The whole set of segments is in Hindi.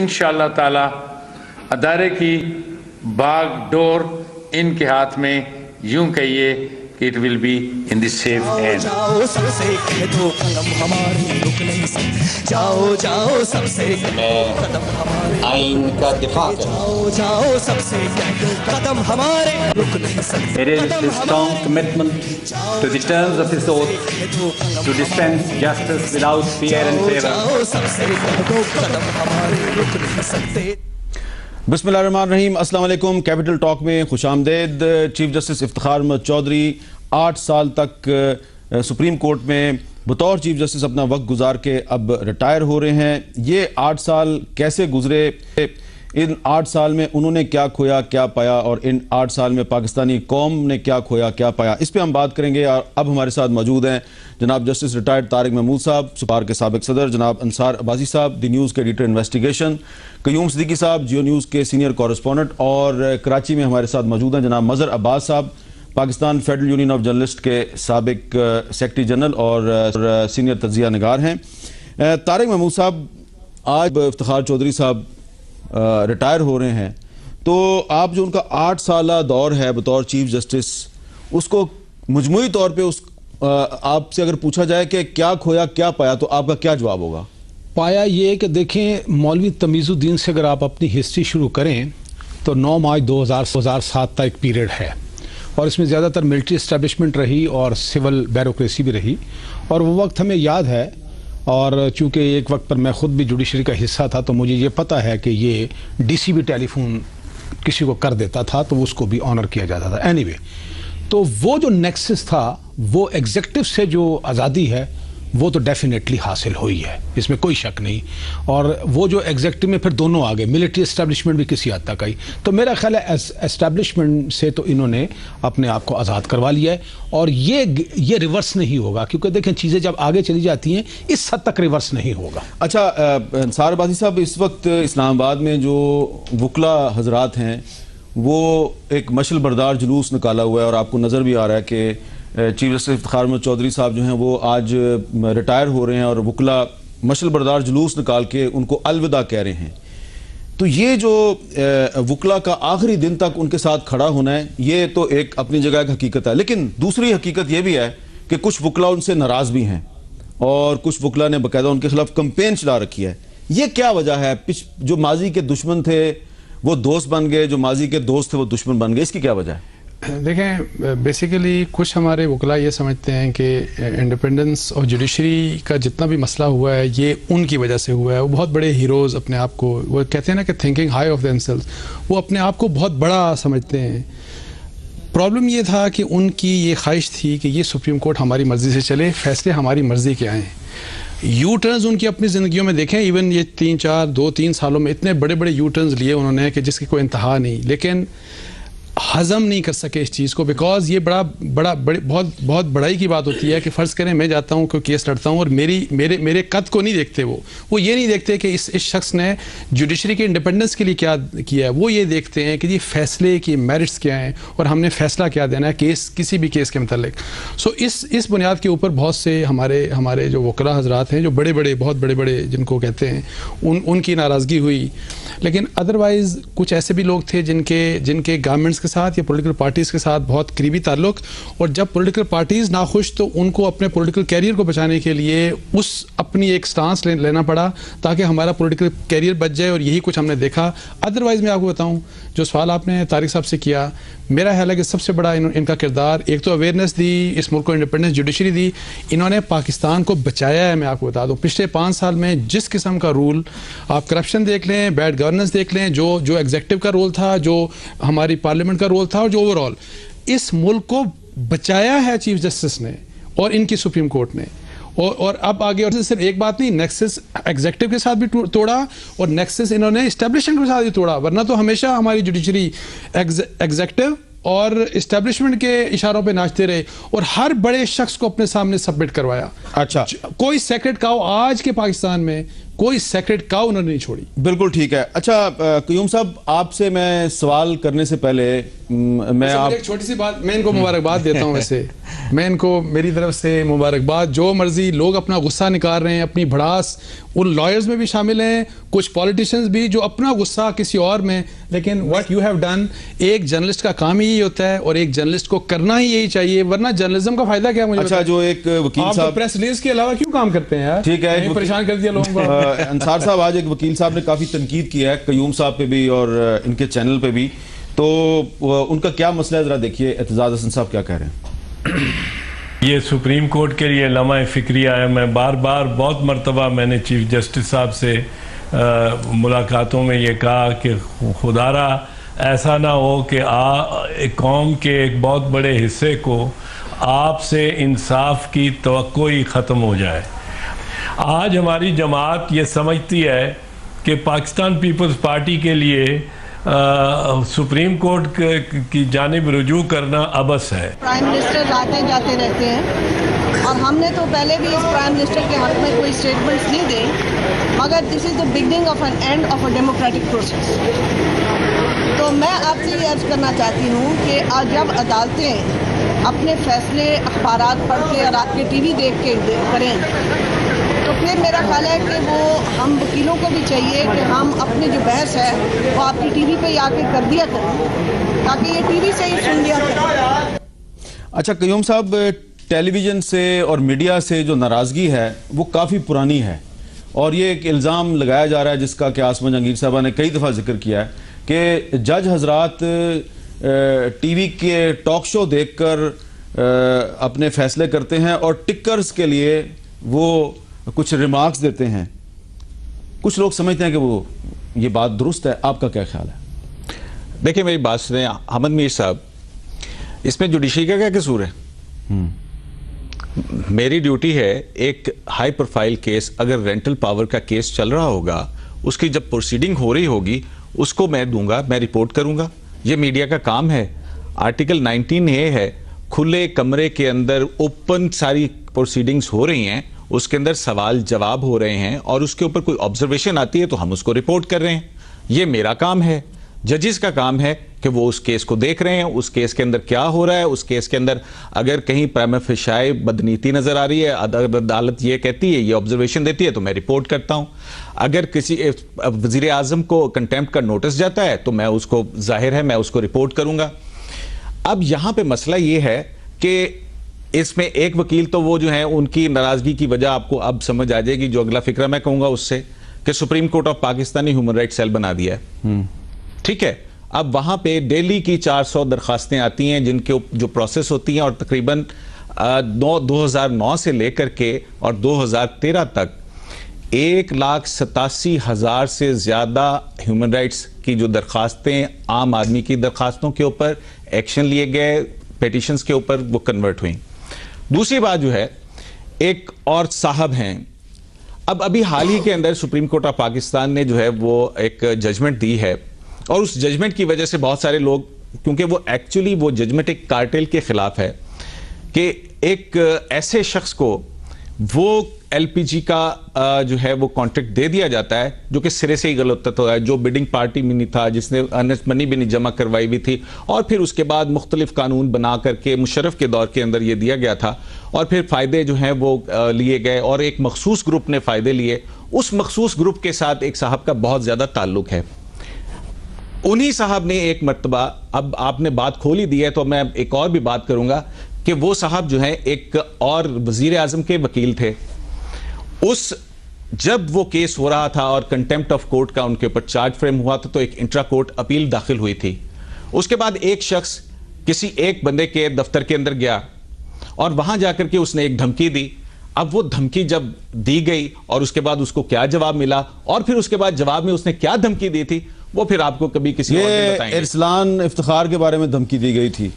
इंशाअल्लाह ताला अदारे की बागडोर इनके हाथ में, यूं कहिए कि it will be in the safe hand. आइन का दिफा It is his strong commitment to the terms of his oath to dispense justice without fear and favor. बिस्मिल्लाहिर्रहमानिर्रहीम, अस्सलाम वालेकुम। कैपिटल टॉक में खुशामदेद। चीफ जस्टिस इफ्तिखार अहमद चौधरी 8 साल तक सुप्रीम कोर्ट में बतौर चीफ जस्टिस अपना वक्त गुजार के अब रिटायर हो रहे हैं। ये 8 साल कैसे गुजरे, इन 8 साल में उन्होंने क्या खोया क्या पाया, और इन 8 साल में पाकिस्तानी कौम ने क्या खोया क्या पाया, इस पे हम बात करेंगे। और अब हमारे साथ मौजूद हैं जनाब जस्टिस रिटायर्ड तारिक महमूद साहब, सुपार के साबिक सदर, जनाब अंसार अब्बासी साहब, द न्यूज़ के एडिटर इन्वेस्टिगेशन, कयूम सिद्दीकी साहब, जियो न्यूज़ के सीनियर कॉरेस्पॉन्डेंट, और कराची में हमारे साथ मौजूद हैं जनाब मजहर अब्बास साहब, Pakistan federal union of journalist के साबिक सेक्रेटरी जनरल और सीनियर तज्जिया निगार हैं। तारिक महमूद साहब, आज इफ्तिखार चौधरी साहब रिटायर हो रहे हैं, तो आप जो उनका 8 साला दौर है बतौर चीफ जस्टिस, उसको मजमूई तौर पे उस आपसे अगर पूछा जाए कि क्या खोया क्या पाया, तो आपका क्या जवाब होगा? पाया ये कि देखें, मौलवी तमीज़ुद्दीन से अगर आप अपनी हिस्ट्री शुरू करें तो 9 मार्च 2007 तक एक पीरियड है, और इसमें ज़्यादातर मिलिट्री इस्टेब्लिशमेंट रही और सिविल ब्यूरोक्रेसी भी रही, और वो वक्त हमें याद है। और चूँकि एक वक्त पर मैं ख़ुद भी जुडिशरी का हिस्सा था, तो मुझे ये पता है कि ये डीसी भी टेलीफोन किसी को कर देता था तो उसको भी ऑनर किया जाता था। एनीवे, तो वो जो नेक्सस था, वो एग्जेक्टिव से जो आज़ादी है वो तो डेफिनेटली हासिल हुई है, इसमें कोई शक नहीं। और वो जो एग्जेक्टिव में फिर दोनों आ गए, मिलिट्री एस्टेब्लिशमेंट भी किसी हद तक आई, तो मेरा ख्याल है एस्टेब्लिशमेंट से तो इन्होंने अपने आप को आज़ाद करवा लिया है, और ये रिवर्स नहीं होगा, क्योंकि देखें चीज़ें जब आगे चली जाती हैं इस हद तक रिवर्स नहीं होगा। अच्छा, अंसार अब्बासी साहब, इस वक्त इस्लामाबाद में जो वकला हजरात हैं वो एक मशल बरदार जुलूस निकाला हुआ है, और आपको नज़र भी आ रहा है कि चीफ जस्टिस इफ्तिखार अहमद चौधरी साहब जो हैं वो आज रिटायर हो रहे हैं, और वकला मशल बरदार जुलूस निकाल के उनको अलविदा कह रहे हैं। तो ये जो वकला का आखिरी दिन तक उनके साथ खड़ा होना है, ये तो एक अपनी जगह की हकीकत है, लेकिन दूसरी हकीकत ये भी है कि कुछ वकला उनसे नाराज़ भी हैं, और कुछ वकला ने बाकायदा उनके खिलाफ कंपेन चला रखी है। ये क्या वजह है? जो माजी के दुश्मन थे वो दोस्त बन गए, जो माजी के दोस्त थे वो दुश्मन बन गए, इसकी क्या वजह है? देखें, बेसिकली कुछ हमारे वकला ये समझते हैं कि इंडिपेंडेंस और जुडिशरी का जितना भी मसला हुआ है ये उनकी वजह से हुआ है। वो बहुत बड़े हीरोज़ अपने आप को, वो कहते हैं ना कि थिंकिंग हाई ऑफ देमसेल्व्स, वो अपने आप को बहुत बड़ा समझते हैं। प्रॉब्लम ये था कि उनकी ये ख्वाहिश थी कि ये सुप्रीम कोर्ट हमारी मर्ज़ी से चले, फैसले हमारी मर्ज़ी के आएँ। यू टर्न्स उनकी अपनी ज़िंदगियों में देखें, इवन ये 2-3 सालों में इतने बड़े बड़े यू टर्न्स लिए उन्होंने कि जिसकी कोई इंतहा नहीं, लेकिन हज़म नहीं कर सके इस चीज़ को, बिकॉज ये बहुत बड़ाई की बात होती है कि फ़र्ज़ करें मैं जाता हूँ कोई केस लड़ता हूँ और मेरे कद को नहीं देखते, वो ये नहीं देखते कि इस शख्स ने जुडिशरी के इंडिपेंडेंस के लिए क्या किया है, वो ये देखते हैं कि ये फैसले की मेरिट्स क्या हैं और हमने फैसला क्या देना है केस, किसी भी केस के मतलब। सो इस बुनियाद के ऊपर बहुत से हमारे जो वकला हजरात हैं, जो बहुत बड़े जिनको कहते हैं, उनकी नाराज़गी हुई। लेकिन अदरवाइज़ कुछ ऐसे भी लोग थे जिनके गवर्नमेंट्स के साथ या पॉलिटिकल पार्टीज़ के साथ बहुत करीबी ताल्लुक, और जब पॉलिटिकल पार्टीज़ नाखुश तो उनको अपने पॉलिटिकल कैरियर को बचाने के लिए अपनी एक स्टांस लेना पड़ा ताकि हमारा पॉलिटिकल कैरियर बच जाए, और यही कुछ हमने देखा। अदरवाइज़ मैं आपको बताऊं, जो सवाल आपने तारिक साहब से किया, मेरा ख्याल है कि सबसे बड़ा इनका किरदार, एक तो अवेयरनेस दी, इस मुल्क को इंडिपेंडेंस जुडिशरी दी, इन्होंने पाकिस्तान को बचाया है। मैं आपको बता दूं, पिछले 5 साल में जिस किस्म का रूल, आप करप्शन देख लें, बैड गवर्नेंस देख लें, जो एग्जेक्टिव का रोल था, जो हमारी पार्लियामेंट का रोल था, और जो ओवरऑल इस मुल्क को बचाया है चीफ जस्टिस ने और इनकी सुप्रीम कोर्ट ने। और अब आगे, और सिर्फ एक बात नहीं, नेक्सस एग्जेक्टिव के साथ भी तोड़ा और नेक्सस इन्होंने एस्टेब्लिशमेंट के साथ भी तोड़ा, वरना तो हमेशा हमारी जुडिशरी एग्जेक्टिव और इस्टेब्लिशमेंट के इशारों पे नाचते रहे और हर बड़े शख्स को अपने सामने सबमिट करवाया। अच्छा, कोई सेक्रेट काउ आज के पाकिस्तान में कोई सेक्रेट काउ उन्होंने नहीं छोड़ी। बिल्कुल ठीक है। अच्छा कयूम साहब, आपसे मैं सवाल करने से पहले मैं आप एक छोटी सी बात, मैं इनको मुबारकबाद देता हूँ। वैसे मैं इनको मेरी तरफ से मुबारकबाद, जो मर्जी लोग अपना गुस्सा निकाल रहे हैं, अपनी भड़ास, उन लॉयर्स में भी शामिल हैं, कुछ पॉलिटिशियंस भी जो अपना गुस्सा किसी और में, लेकिन व्हाट यू हैव डन, एक जर्नलिस्ट का काम ही यही होता है और एक जर्नलिस्ट को करना ही यही चाहिए, वरना जर्नलिज्म का फायदा क्या? मुझे अच्छा, जो एक वकील साहब प्रेस रिलीज के अलावा क्यों काम करते हैं यार? ठीक है, परेशान कर दिया लोगों को। अंसार साहब, आज एक वकील साहब ने काफी तनकीद किया है कयूम साहब पे भी और इनके चैनल पे भी, तो उनका क्या मसला है, जरा देखिए एतजाज हसन साहब क्या कह रहे हैं। ये सुप्रीम कोर्ट के लिए लम्हा फिक्रिया है। मैं बार बार बहुत मरतबा मैंने चीफ जस्टिस साहब से मुलाकातों में ये कहा कि खुदारा ऐसा ना हो कि एक कौम के एक बहुत बड़े हिस्से को आपसे इंसाफ की तवक्को ही ख़त्म हो जाए। आज हमारी जमात ये समझती है कि पाकिस्तान पीपल्स पार्टी के लिए सुप्रीम कोर्ट की जानिब रुजू करना अबस है। प्राइम मिनिस्टर आते जाते रहते हैं और हमने तो पहले भी इस प्राइम मिनिस्टर के हक में कोई स्टेटमेंट्स नहीं दी, मगर this is the beginning of an end of a democratic process. तो मैं आपसे ये अर्ज करना चाहती हूँ कि आज जब अदालतें अपने फैसले अखबारात पढ़ के और आपके टीवी देख के करें, तो फिर मेरा ख्याल है कि वो हम वकीलों को भी चाहिए कि हम अपनी जो बहस है वो आपकी टीवी पे आके कर दिया करें, ताकि ये टीवी से ही सुन लिया करें। अच्छा कयूम साहब, टेलीविज़न से और मीडिया से जो नाराज़गी है वो काफ़ी पुरानी है और ये एक इल्ज़ाम लगाया जा रहा है जिसका कि आसमा जहांगीर साहबा ने कई दफ़ा जिक्र किया है कि जज हजरात टीवी के टॉक शो देखकर अपने फैसले करते हैं और टिक्कर्स के लिए वो कुछ रिमार्क्स देते हैं। कुछ लोग समझते हैं कि वो ये बात दुरुस्त है, आपका क्या ख्याल है? देखिए मेरी बात सुने अहमद मीर साहब, इसमें जुडिशरी का क्या कसूर है? मेरी ड्यूटी है एक हाई प्रोफाइल केस, अगर रेंटल पावर का केस चल रहा होगा, उसकी जब प्रोसीडिंग हो रही होगी उसको मैं दूंगा, मैं रिपोर्ट करूंगा। ये मीडिया का काम है। आर्टिकल 19A है, खुले कमरे के अंदर ओपन सारी प्रोसीडिंग्स हो रही हैं, उसके अंदर सवाल जवाब हो रहे हैं और उसके ऊपर कोई ऑब्जर्वेशन आती है तो हम उसको रिपोर्ट कर रहे हैं। ये मेरा काम है। जजेस का काम है कि वो उस केस को देख रहे हैं, उस केस के अंदर क्या हो रहा है, उस केस के अंदर अगर कहीं प्राइमा फेशियाई बदनीति नजर आ रही है, अदालत ये कहती है, ये ऑब्जर्वेशन देती है, तो मैं रिपोर्ट करता हूं। अगर किसी वजीर आजम को कंटेम्प्ट का नोटिस जाता है तो मैं उसको, जाहिर है मैं उसको रिपोर्ट करूंगा। अब यहां पे मसला ये है कि इसमें एक वकील तो वो जो है उनकी नाराजगी की वजह आपको अब समझ आ जाएगी, जो अगला फिक्रा मैं कहूंगा उससे, कि सुप्रीम कोर्ट ऑफ पाकिस्तान ने ह्यूमन राइट सेल बना दिया है। ठीक है, अब वहां पे डेली की 400 दरखास्तें आती हैं जिनके जो प्रोसेस होती हैं और तकरीबन 2009 से लेकर के और 2013 तक 1,87,000 से ज्यादा ह्यूमन राइट्स की जो दरखास्तें आम आदमी की दरखास्तों के ऊपर एक्शन लिए गए, पेटिशंस के ऊपर वो कन्वर्ट हुई। दूसरी बात जो है, एक और साहब हैं, अब अभी हाल ही के अंदर सुप्रीम कोर्ट ऑफ पाकिस्तान ने जो है वो एक जजमेंट दी है और उस जजमेंट की वजह से बहुत सारे लोग, क्योंकि वो एक्चुअली वो जजमेंट एक कार्टेल के खिलाफ है कि एक ऐसे शख्स को वो एलपीजी का जो है वो कॉन्ट्रैक्ट दे दिया जाता है जो कि सिरे से ही गलत होता है, जो बिडिंग पार्टी में नहीं था, जिसने अर्नेस्ट मनी भी नहीं जमा करवाई हुई थी, और फिर उसके बाद मुख्तलिफ कानून बना करके मुशर्रफ के दौर के अंदर ये दिया गया था और फिर फायदे जो हैं वो लिए गए और एक मखसूस ग्रुप ने फायदे लिए। उस मखसूस ग्रुप के साथ एक साहब का बहुत ज्यादा ताल्लुक है। उन्हीं साहब ने एक मर्तबा, अब आपने बात खोली दी है तो मैं एक और भी बात करूंगा कि वो साहब जो है एक और वजीर आजम के वकील थे। जब वो केस हो रहा था और कंटेम्प्ट ऑफ कोर्ट का उनके ऊपर चार्ज फ्रेम हुआ था तो एक इंट्रा कोर्ट अपील दाखिल हुई थी। उसके बाद एक शख्स किसी एक बंदे के दफ्तर के अंदर गया और वहां जाकर के उसने एक धमकी दी। अब वो धमकी जब दी गई और उसके बाद उसको क्या जवाब मिला और फिर उसके बाद जवाब में उसने क्या धमकी दी थी वो फिर आपको कभी किसी और ने बताएंगे। इरसलान इफ्तिखार के बारे में धमकी दी गई थी,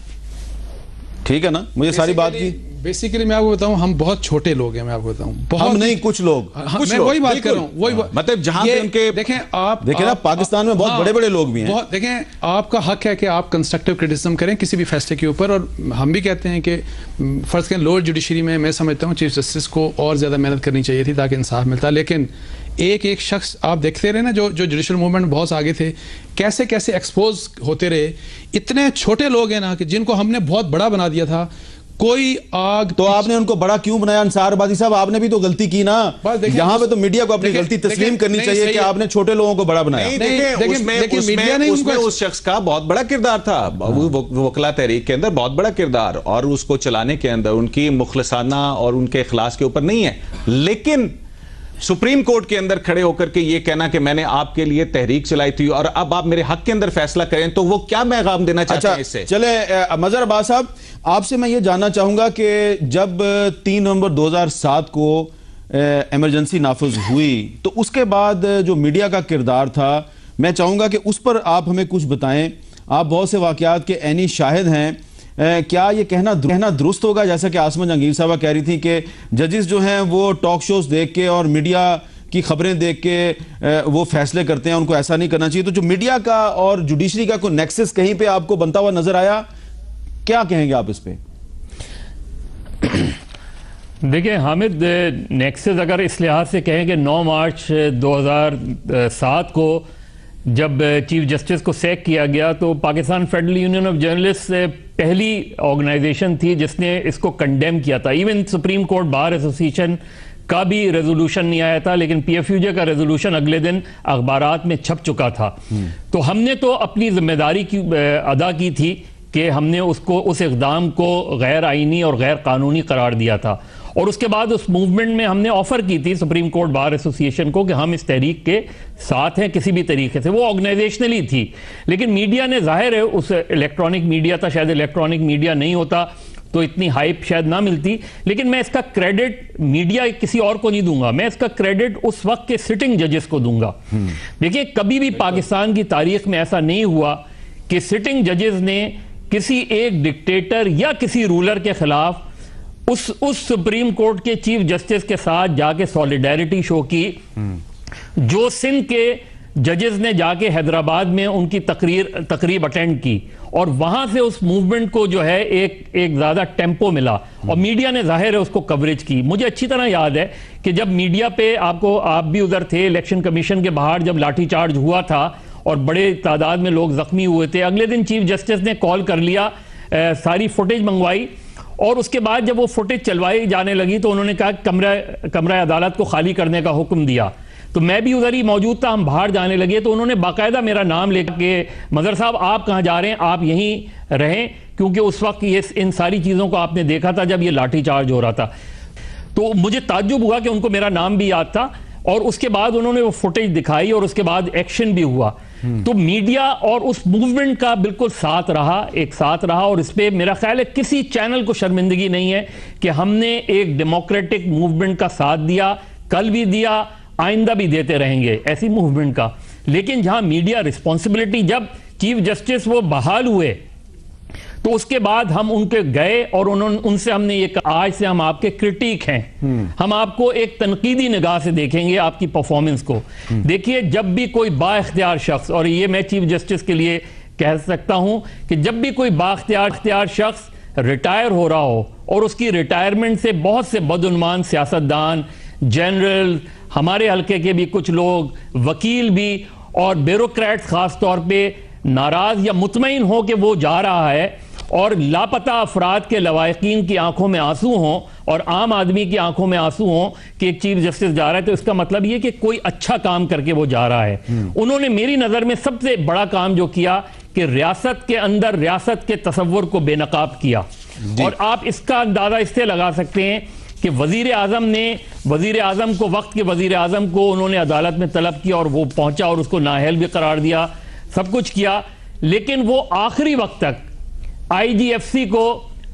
ठीक है ना? मुझे सारी बात की बेसिकली मैं आपको बताऊं, हम बहुत छोटे लोग हैं। मैं आपको बताऊं, हम नहीं, कुछ लोग, मैं वही बात कर रहा हूं, वही मतलब जहां पे उनके देखें आप ना पाकिस्तान में बहुत बड़े बड़े लोग भी हैं। बहुत देखें, आपका हक है कि आप कंस्ट्रक्टिव क्रिटिसिज्म करें किसी भी फैसले के ऊपर, और हम भी कहते हैं कि फर्ज करें लोअर जुडिशरी में मैं समझता हूं चीफ जस्टिस को और ज्यादा मेहनत करनी चाहिए थी ताकि इंसाफ मिलता। लेकिन एक एक शख्स आप देखते रहे ना, जो जुडिशल मूवमेंट बहुत आगे थे, कैसे कैसे एक्सपोज होते रहे। इतने छोटे लोग हैं ना कि जिनको हमने बहुत बड़ा बना दिया था। कोई आग तो आपने उनको बड़ा क्यों बनाया? अंसार आबादी साहब, आपने भी तो गलती की ना। यहाँ पे तो मीडिया को अपनी गलती तस्लीम करनी चाहिए कि आपने छोटे लोगों को बड़ा बनाया। मीडिया ने उस शख्स का बहुत बड़ा किरदार था, वकला तहरीक के अंदर बहुत बड़ा किरदार, और उसको चलाने के अंदर उनकी मुखलसाना और उनके इखलास के ऊपर नहीं है। लेकिन सुप्रीम कोर्ट के अंदर खड़े होकर के ये कहना कि मैंने आपके लिए तहरीक चलाई थी और अब आप मेरे हक के अंदर फैसला करें, तो वो क्या पैगाम देना चाहते हैं इससे? चले मजहर अब्बास साहब, आपसे मैं ये जानना चाहूंगा कि जब 3 नवंबर 2007 को इमरजेंसी नाफिज हुई, तो उसके बाद जो मीडिया का किरदार था, मैं चाहूंगा कि उस पर आप हमें कुछ बताएं। आप बहुत से वाकयात के ऐनी शाहिद हैं। क्या ये कहना दुरुस्त होगा, जैसा कि आसमा जहांगीर साहबा कह रही थी कि जजेस जो हैं वो टॉक शोज देख के और मीडिया की खबरें देख के वो फैसले करते हैं, उनको ऐसा नहीं करना चाहिए। तो जो मीडिया का और जुडिशरी का कोई नेक्सस कहीं पे आपको बनता हुआ नजर आया, क्या कहेंगे आप इस पे? देखिए हामिद, नेक्सस अगर इस लिहाज से कहें कि 9 मार्च 2007 को जब चीफ जस्टिस को सैक किया गया, तो Pakistan federal union of journalist पहली ऑर्गेनाइजेशन थी जिसने इसको कंडेम किया था। Even supreme court bar association का भी रेजोल्यूशन नहीं आया था, लेकिन पीएफयूजे का रेजोल्यूशन अगले दिन अखबारात में छप चुका था। तो हमने तो अपनी जिम्मेदारी की अदा की थी कि हमने उस इक़दाम को गैर आईनी और गैर कानूनी करार दिया था, और उसके बाद उस मूवमेंट में हमने ऑफर की थी सुप्रीम कोर्ट बार एसोसिएशन को कि हम इस तहरीक के साथ हैं किसी भी तरीके से। वो ऑर्गेनाइजेशनली थी, लेकिन मीडिया ने, जाहिर है उस इलेक्ट्रॉनिक मीडिया था, शायद इलेक्ट्रॉनिक मीडिया नहीं होता तो इतनी हाइप शायद ना मिलती। लेकिन मैं इसका क्रेडिट मीडिया किसी और को नहीं दूंगा, मैं इसका क्रेडिट उस वक्त के सिटिंग जजेस को दूंगा। देखिए, कभी भी पाकिस्तान की तारीख में ऐसा नहीं हुआ कि सिटिंग जजेस ने किसी एक डिक्टेटर या किसी रूलर के खिलाफ उस सुप्रीम कोर्ट के चीफ जस्टिस के साथ जाके सॉलिडेरिटी शो की, जो सिंध के जजेस ने जाके हैदराबाद में उनकी तकरीब अटेंड की, और वहां से उस मूवमेंट को जो है एक ज्यादा टेम्पो मिला, और मीडिया ने जाहिर है उसको कवरेज की। मुझे अच्छी तरह याद है कि जब मीडिया पे आप भी उधर थे, इलेक्शन कमीशन के बाहर जब लाठीचार्ज हुआ था और बड़े तादाद में लोग जख्मी हुए थे, अगले दिन चीफ जस्टिस ने कॉल कर लिया, सारी फुटेज मंगवाई, और उसके बाद जब वो फुटेज चलवाई जाने लगी तो उन्होंने कहा कमरा अदालत को खाली करने का हुक्म दिया। तो मैं भी उधर ही मौजूद था, हम बाहर जाने लगे तो उन्होंने बाकायदा मेरा नाम लेकर के, मजहर साहब आप कहाँ जा रहे हैं, आप यहीं रहें, क्योंकि उस वक्त ये इन सारी चीज़ों को आपने देखा था जब ये लाठीचार्ज हो रहा था। तो मुझे ताज्जुब हुआ कि उनको मेरा नाम भी याद था, और उसके बाद उन्होंने वो फुटेज दिखाई और उसके बाद एक्शन भी हुआ। तो मीडिया और उस मूवमेंट का बिल्कुल साथ रहा, और इस पे मेरा ख्याल है किसी चैनल को शर्मिंदगी नहीं है कि हमने एक डेमोक्रेटिक मूवमेंट का साथ दिया, कल भी दिया, आइंदा भी देते रहेंगे ऐसी मूवमेंट का। लेकिन जहां मीडिया रिस्पॉन्सिबिलिटी, जब चीफ जस्टिस वो बहाल हुए तो उसके बाद हम उनके गए और उनसे हमने ये कहा, आज से हम आपके क्रिटिक हैं, हम आपको एक तनकीदी निगाह से देखेंगे आपकी परफॉर्मेंस को। देखिए, जब भी कोई बाइख्तियार शख्स, और ये मैं चीफ जस्टिस के लिए कह सकता हूं कि जब भी कोई बाइख्तियार शख्स रिटायर हो रहा हो और उसकी रिटायरमेंट से बहुत से बदउन्मान सियासतदान, जनरल, हमारे हल्के के भी कुछ लोग, वकील भी और ब्यूरोक्रेट्स खास तौर पे नाराज या मुतमईन हो कि वो जा रहा है, और लापता अफराद के लवाकिन की आंखों में आंसू हों और आम आदमी की आंखों में आंसू हों कि एक चीफ जस्टिस जा रहा है, तो इसका मतलब ये कि कोई अच्छा काम करके वो जा रहा है। उन्होंने मेरी नजर में सबसे बड़ा काम जो किया कि रियासत के अंदर रियासत के तसव्वुर को बेनकाब किया। और आप इसका अंदाजा इससे लगा सकते हैं कि वजीर आजम को, वक्त के वजीर आजम को उन्होंने अदालत में तलब किया और वो पहुंचा और उसको नाअहल भी करार दिया, सब कुछ किया, लेकिन वो आखिरी वक्त तक आईजीएफसी को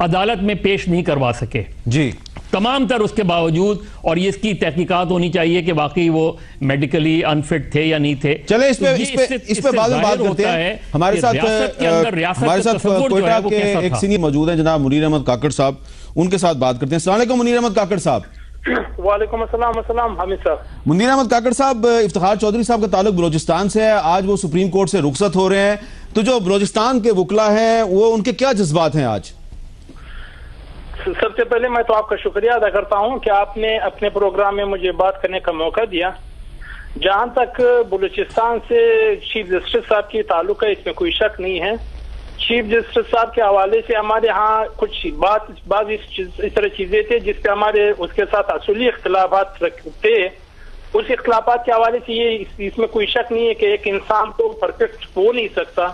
अदालत में पेश नहीं करवा सके जी, तमाम तर उसके बावजूद। और ये इसकी तहकीकात होनी चाहिए कि वाकई वो मेडिकली अनफिट थे या नहीं थे। चले इस पे बाद में बात करते हैं। हमारे साथ कोयटा के एक सीनियर मौजूद हैं, जनाब मुनीर अहमद काकड़ साहब, उनके साथ बात करते हैं। अस्सलाम वालेकुम मुनीर अहमद काकड़ साहब। वालेकुम अस्सलाम हामिद साहब। मुनीर अहमद काकड़ साहब, इफ्तिखार चौधरी साहब का ताल्लुक बलोचिस्तान से है, आज वो सुप्रीम कोर्ट से रुखसत हो रहे हैं, तो जो बलोचिस्तान के वकला हैं वो उनके क्या जज्बात हैं आज? सबसे पहले मैं तो आपका शुक्रिया अदा करता हूं कि आपने अपने प्रोग्राम में मुझे बात करने का मौका दिया। जहां तक बलूचिस्तान से चीफ जस्टिस साहब की ताल्लुक है, इसमें कोई शक नहीं है। चीफ जस्टिस साहब के हवाले से हमारे यहाँ कुछ बात इस तरह चीजें थे जिसपे हमारे उसके साथ असूली इख्तिलाफात थे। उस इख्तिलाफात के हवाले से ये इसमें कोई शक नहीं है कि एक इंसान तो परफेक्ट हो नहीं सकता,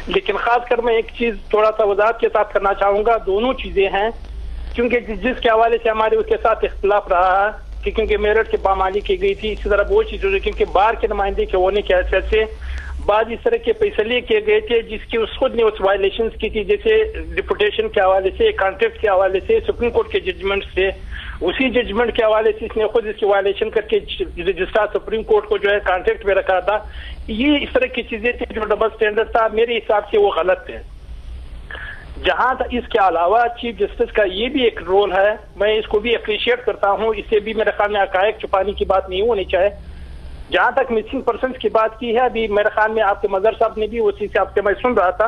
लेकिन खासकर मैं एक चीज थोड़ा सा वजाहत के साथ करना चाहूंगा। दोनों चीजें हैं, क्योंकि जिसके हवाले से हमारे उसके साथ इख्तिलाफ रहा है कि क्योंकि मेरठ की पामाली की गई थी, इसी तरह वो चीज हो रही, क्योंकि बाहर के नुमाइंदे के होने के हैसियत से बाद इस तरह के फैसले किए गए थे जिसकी उस खुद ने उस वायलेशन की थी, जैसे डिपुटेशन के हवाले से, कॉन्ट्रैक्ट के हवाले से, सुप्रीम कोर्ट के जजमेंट से। उसी जजमेंट के हवाले से इसने खुद इसकी वायलेशन करके रजिस्ट्रार सुप्रीम कोर्ट को जो है कॉन्ट्रैक्ट में रखा था। ये इस तरह की चीजें थी जो डबल स्टैंडर्ड था, मेरे हिसाब से वो गलत है। जहां तक इसके अलावा चीफ जस्टिस का ये भी एक रोल है, मैं इसको भी अप्रिशिएट करता हूं, इससे भी मेरे ख्याल में हकायक छुपाने की बात नहीं होनी चाहिए। जहां तक मिसिंग पर्सन की बात की है, अभी मेरे ख्याल में आपके मदर साहब ने भी उसी से आपके मैं सुन रहा था,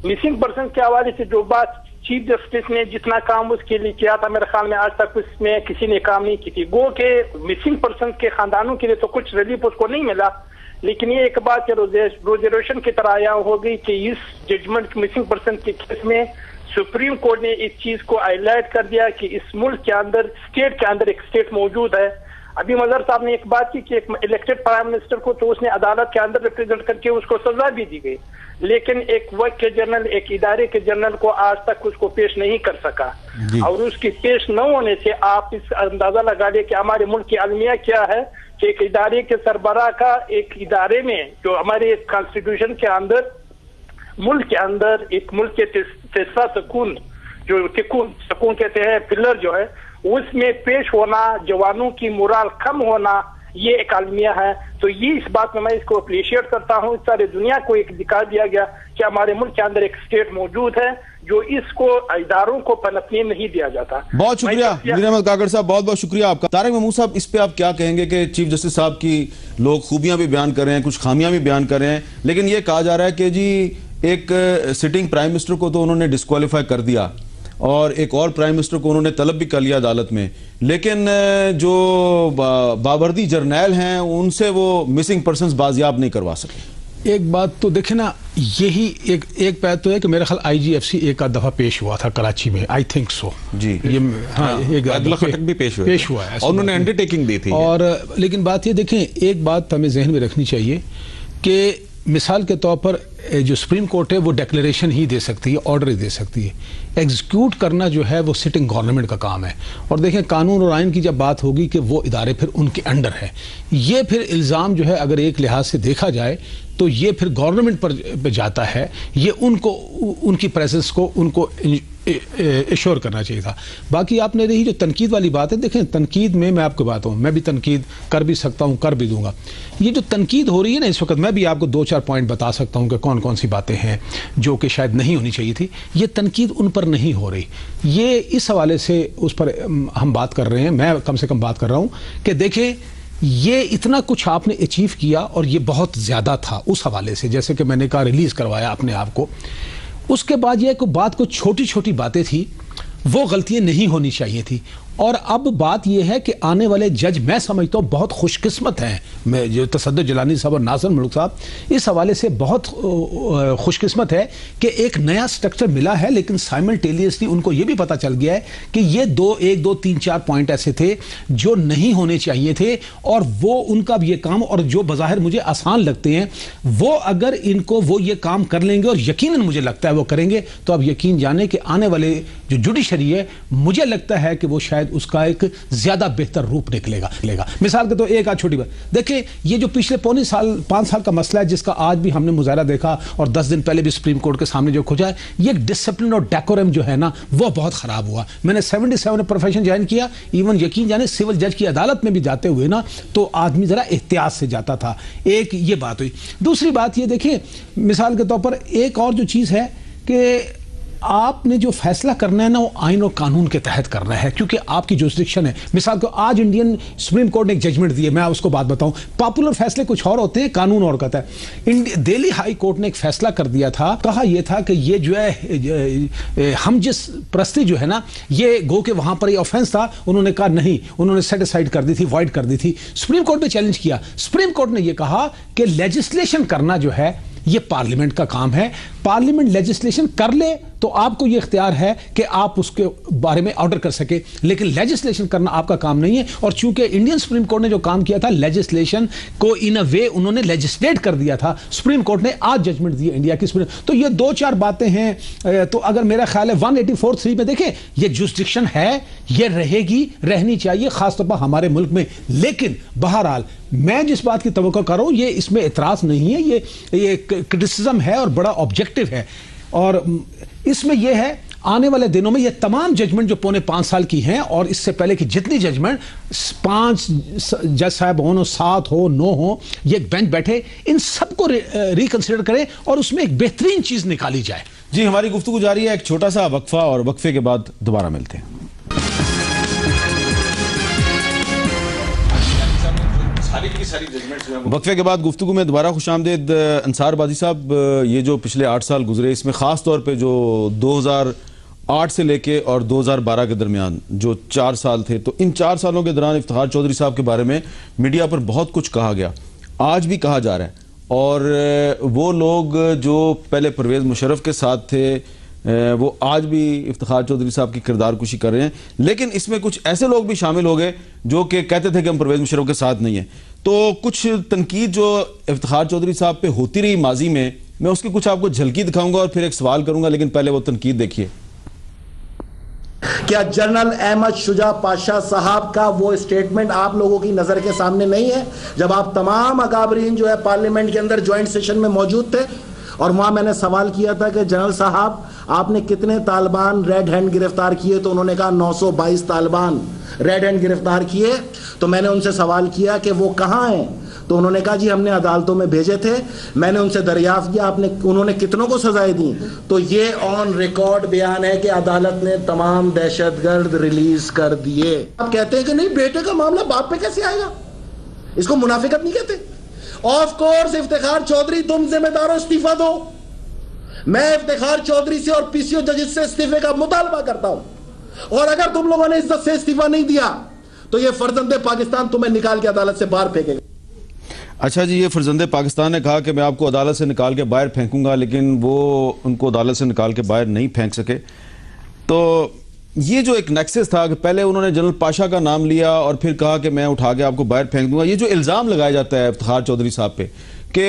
मिसिंग पर्सन के हवाले से जो बात चीफ जस्टिस ने जितना काम उसके लिए किया था, मेरे ख्याल में आज तक उसमें किसी ने काम नहीं की थी। गो के मिसिंग पर्सन के खानदानों के लिए तो कुछ रिलीफ उसको नहीं मिला, लेकिन ये एक बात रोजरेशन की तरह यहाँ हो गई कि इस जजमेंट मिसिंग पर्सन के केस में सुप्रीम कोर्ट ने इस चीज को हाईलाइट कर दिया कि इस मुल्क के अंदर, स्टेट के अंदर एक स्टेट मौजूद है। अभी मजहर साहब ने एक बात की कि एक इलेक्टेड प्राइम मिनिस्टर को तो उसने अदालत के अंदर रिप्रेजेंट करके उसको सजा भी दी गई, लेकिन एक वर्क के जनरल, एक इदारे के जनरल को आज तक उसको पेश नहीं कर सका। और उसकी पेश न होने से आप इस अंदाजा लगा ले कि हमारे मुल्क की अलमिया क्या है कि एक इदारे के सरबराह का एक इदारे में, जो हमारे कॉन्स्टिट्यूशन के अंदर मुल्क के अंदर एक मुल्क के तीसरा सुकून, जो सुकून कहते हैं, पिलर जो है, उसमें पेश होना, जवानों की मोरल कम होना, ये एक अलमिया है। तो ये इस बात में मैं इसको अप्रिशिएट करता हूँ। इस सारे दुनिया को एक दिखा दिया गया कि हमारे मुल्क के अंदर एक स्टेट मौजूद है जो इसको इदारों को पनपने नहीं दिया जाता। बहुत शुक्रिया मीर अहमद काकड़ साहब, बहुत बहुत शुक्रिया आपका। तारिक महमूद साहब, इस पे आप क्या कहेंगे कि चीफ जस्टिस साहब की लोग खूबियां भी बयान कर रहे हैं, कुछ खामियां भी बयान कर रहे हैं, लेकिन ये कहा जा रहा है कि जी एक सिटिंग प्राइम मिनिस्टर को तो उन्होंने डिस्क्वालीफाई कर दिया और एक और प्राइम मिनिस्टर को उन्होंने तलब भी कर लिया अदालत में, लेकिन जो बावर्दी जर्नैल हैं उनसे वो मिसिंग पर्सन्स बाजियाब नहीं करवा सके। एक बात तो देखे ना, यही एक बात तो है कि मेरा ख्याल IGFC एक आध दफा पेश हुआ था कराची में, आई थिंक सो जी, ये एक अदला खटक भी पेश हुआ है और उन्होंने अंडरटेकिंग दी थी। और लेकिन बात ये देखें, एक बात हमें जहन में रखनी चाहिए कि मिसाल के तौर पर जो सुप्रीम कोर्ट है वो डिक्लेरेशन ही दे सकती है, ऑर्डर ही दे सकती है, एग्जीक्यूट करना जो है वो सिटिंग गवर्नमेंट का काम है। और देखें, कानून और आइन की जब बात होगी कि वो इदारे फिर उनके अंडर है, ये फिर इल्ज़ाम जो है अगर एक लिहाज से देखा जाए तो ये फिर गवर्नमेंट पर जाता है, ये उनको उनकी प्रेजेंस को उनको एश्योर करना चाहिए था। बाकी आपने रही जो तनकीद वाली बात है, देखें तनकीद में मैं आपको बात हूँ, मैं भी तनकीद कर भी सकता हूँ, कर भी दूंगा। ये जो तनकीद हो रही है ना इस वक्त, मैं भी आपको 2-4 पॉइंट बता सकता हूँ कि कौन कौन सी बातें हैं जो कि शायद नहीं होनी चाहिए थी। ये तनकीद उन पर नहीं हो रही, ये इस हवाले से उस पर हम बात कर रहे हैं, मैं कम से कम बात कर रहा हूँ कि देखें ये इतना कुछ आपने अचीव किया और ये बहुत ज़्यादा था उस हवाले से, जैसे कि मैंने कहा रिलीज़ करवाया अपने आप को। उसके बाद यह बात को छोटी छोटी बातें थी, वो गलतियां नहीं होनी चाहिए थी। और अब बात यह है कि आने वाले जज मैं समझता हूँ बहुत खुशकिस्मत हैं, मैं जो तसद्दुक़ जिलानी साहब और नासिर मुल्क साहब इस हवाले से बहुत खुशकिस्मत है कि एक नया स्ट्रक्चर मिला है, लेकिन साइमल्टेनियसली उनको ये भी पता चल गया है कि ये 1, 2, 3, 4 पॉइंट ऐसे थे जो नहीं होने चाहिए थे, और वो उनका भी ये काम, और जो बज़ाहिर मुझे आसान लगते हैं, वो अगर इनको वो ये काम कर लेंगे, और यकीनन मुझे लगता है वो करेंगे, तो अब यकीन जाने कि आने वाले जो जुडिशरी है, मुझे लगता है कि वो शायद उसका एक ज्यादा बेहतर रूप निकलेगा। मिसाल के तो एक आज छोटी बात देखिए, ये जो पिछले 5 साल का मसला है जिसका आज भी हमने मुजाहरा देखा और 10 दिन पहले भी सुप्रीम कोर्ट के सामने जो खोजा है, ये डिसिप्लिन और डेकोरम जो है ना वो बहुत खराब हुआ। मैंने 77 में प्रोफेशन ज्वाइन किया, इवन यकीन जाने सिविल जज की अदालत में भी जाते हुए ना तो आदमी जरा एहतियात से जाता था। एक ये बात हुई। दूसरी बात ये देखिए, मिसाल के तौर पर एक और जो चीज है कि आपने जो फैसला करना है ना वो आइन और कानून के तहत करना है, क्योंकि आपकी जुरिस्डिक्शन है। मिसाल को आज इंडियन सुप्रीम कोर्ट ने एक जजमेंट दी है, मैं उसको बात बताऊं। पॉपुलर फैसले कुछ और होते हैं, कानून और कहता है। दिल्ली हाई कोर्ट ने एक फैसला कर दिया था, कहा यह था कि ये जो है हम जिस प्रस्ती जो है ना, ये गो के वहां पर ये ऑफेंस था, उन्होंने कहा नहीं, उन्होंने सेट असाइड कर दी थी, वॉइड कर दी थी। सुप्रीम कोर्ट में चैलेंज किया, सुप्रीम कोर्ट ने यह कहा कि लेजिस्लेशन करना जो है ये पार्लियामेंट का काम है, पार्लियामेंट लेजिस्लेशन कर ले तो आपको ये इख्तियार है कि आप उसके बारे में ऑर्डर कर सके, लेकिन लेजिस्लेशन करना आपका काम नहीं है। और चूंकि इंडियन सुप्रीम कोर्ट ने जो काम किया था, लेजिस्लेशन को इन अ वे उन्होंने लेजिस्लेट कर दिया था, सुप्रीम कोर्ट ने आज जजमेंट दी इंडिया की सुप्रीम। तो ये दो चार बातें हैं। तो अगर मेरा ख्याल है 184(3) में देखें, ये जुरिस्डिक्शन है, ये रहेगी, रहनी चाहिए खासतौर पर हमारे मुल्क में। लेकिन बहरहाल मैं जिस बात की तवक्को कर रहा हूं, ये इसमें एतराज नहीं है, ये क्रिटिसिज्म है और बड़ा ऑब्जेक्टिव है। और इसमें यह है आने वाले दिनों में ये तमाम जजमेंट जो पौने 5 साल की हैं और इससे पहले की जितनी जजमेंट 5 जज साहब हो, 7 हो, 9 हो, ये एक बेंच बैठे, इन सबको रिकंसिडर करें और उसमें एक बेहतरीन चीज निकाली जाए। जी, हमारी गुफ्तगू जारी है, एक छोटा सा वक्फा और वक्फे के बाद दोबारा मिलते हैं। वक्फे के बाद गुफ्तगू में दोबारा खुशामदीद। अंसार बाजी साहब, ये जो पिछले 8 साल गुजरे, इसमें खास तौर पे जो 2008 से लेके और 2012 के दरमियान जो 4 साल थे, तो इन 4 सालों के दौरान इफ्तिखार चौधरी साहब के बारे में मीडिया पर बहुत कुछ कहा गया, आज भी कहा जा रहा है। और वो लोग जो पहले परवेज़ मुशर्रफ के साथ थे, वो आज भी इफ्तिखार चौधरी साहब की किरदार कुशी कर रहे हैं। लेकिन इसमें कुछ ऐसे लोग भी शामिल हो गए जो कि कहते थे कि हम परवेज़ मुशर्रफ के साथ नहीं हैं। तो कुछ तनकीद जो इफ्तिखार चौधरी साहब पे होती रही माजी में, मैं उसकी कुछ आपको झलकी दिखाऊंगा और फिर एक सवाल करूंगा, लेकिन पहले वो तनकीद देखिए। क्या जनरल अहमद शुजा पाशा साहब का वो स्टेटमेंट आप लोगों की नजर के सामने नहीं है, जब आप तमाम अकाबरीन जो है पार्लियामेंट के अंदर ज्वाइंट सेशन में मौजूद थे और वहां मैंने सवाल किया था कि जनरल साहब आपने कितने तालिबान रेड हैंड गिरफ्तार किए, तो उन्होंने कहा 922 तालिबान रेड हैंड गिरफ्तार किए। तो मैंने उनसे सवाल किया कि वो कहां हैं, तो उन्होंने कहा जी हमने अदालतों में भेजे थे। मैंने उनसे दरियाफ्त किया उन्होंने कितनों को सजाएं दी, तो ये ऑन रिकॉर्ड बयान है कि अदालत ने तमाम दहशतगर्द रिलीज कर दिए। आप कहते हैं कि नहीं, बेटे का मामला बाप पे कैसे आएगा, इसको मुनाफिकत नहीं कहते। ऑफ कोर्स इफ्तिखार चौधरी तुम जिम्मेदार हो, इस्तीफा दो। मैं इफ्तिखार चौधरी से और पीसीओ जजेस से इस्तीफे का मुतालबा करता हूं, और अगर तुम लोगों ने इज्जत से इस्तीफा नहीं दिया तो ये फर्जंदे पाकिस्तान तुम्हें निकाल के अदालत से बाहर फेंकेगा। अच्छा जी, ये फर्जंदे पाकिस्तान ने कहा कि मैं आपको अदालत से निकाल के बाहर फेंकूंगा, लेकिन वो उनको अदालत से निकाल के बाहर नहीं फेंक सके। तो ये जो एक नेक्सस था कि पहले उन्होंने जनरल पाशा का नाम लिया और फिर कहा कि मैं उठा के आपको बाहर फेंक दूंगा, ये जो इल्ज़ाम लगाया जाता है इफ्तिखार चौधरी साहब पे कि